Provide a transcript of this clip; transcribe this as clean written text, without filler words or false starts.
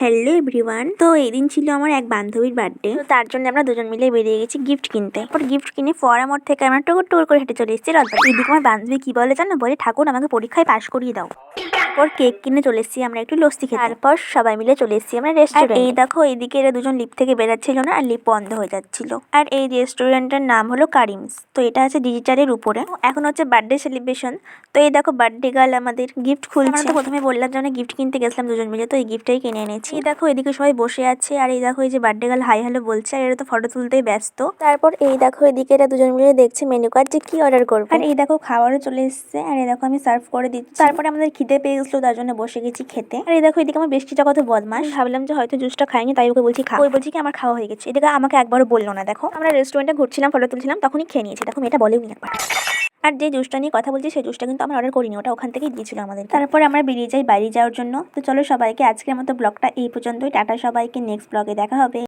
Hello everyone. তো এই দিন ছিল আমার এক বান্ধবীর বার্থডে। তো তার জন্য আমরা দুজন মিলে বেরিয়ে গেছি গিফট কিনতে। তারপর গিফট কিনে ফোয়ারা মোড় থেকে আমরা টুকুর করে হেঁটে চলে এসেছি রাজবাড়ি। এদিকে আমার বান্ধবী কি বলে জানো, বলে ঠাকুর আমাকে পরীক্ষায় পাশ করিয়ে দাও। তারপর কেক কিনে চলে এসেছি আমরা একটু লস্যি খেতে। তারপর সবাই মিলে চলে এসেছি আমরা রেস্টুরেন্ট। এই দেখো এইদিকে এরা দুজন লিফট থেকে বেরাচ্ছিল না, আর লিফট বন্ধ হয়ে যাচ্ছিল। আর এই রেস্টুরেন্টের নাম হলো কারিমস। তো এটা আছে ডিজিটালের উপরে। এখন হচ্ছে বার্থডে সেলিব্রেশন। তো এই দেখো বার্থডে গার্ল আমাদের গিফট খুলছে। আমরা তো প্রথমে বললাম যে আমরা গিফট কিনতে গেছিলাম দুজন মিলে, তো এই গিফটটাই কিনে এনেছি। এই দেখো এদিকে সবাই বসে আছে, আর এই দেখো এই যে বার্থডে গার্ল হাই হ্যালো বলছে, আর এরা তো ফটো তুলতেই ব্যস্ত। তারপর এই দেখো এদিকে এরা দুজন মিলে দেখছে মেনু কার্ড যে কি অর্ডার করবে। আর এই দেখো খাবারও চলে এসেছে, আর এই দেখো আমি সার্ভ করে দিচ্ছি। তারপরে আমাদের খিদে পেয়ে গেছিল, তার জন্য বসে গেছি খেতে। আর এই দেখো এদিকে আমার বেশিটা কত বদমাস, ভাবলাম যে হয়তো জুসটা খাইনি, তাই ওকে বলছি খা। ওই বলছি কি আমার খাওয়া হয়ে গেছে। এদিকে আমাকে একবারও বললো না। দেখো আমরা রেস্টুরেন্টে ঘুরছিলাম, ফটো তুলছিলাম, তখনই খেয়ে নিয়েছি। দেখো মেয়েটা বলেও নি একবার। আর যে জুসটা নিয়ে কথা বলছি সেই জুসটা কিন্তু আমরা অর্ডার করিনি, ওটা ওখান থেকেই দিয়েছিল আমাদের। তারপর আমরা বেরিয়ে যাই বাড়ি যাওয়ার জন্য। তো চলো সবাইকে আজকের মতো ব্লগটা এই পর্যন্তই। টাটা সবাইকে, নেক্সট ব্লগে দেখা হবে।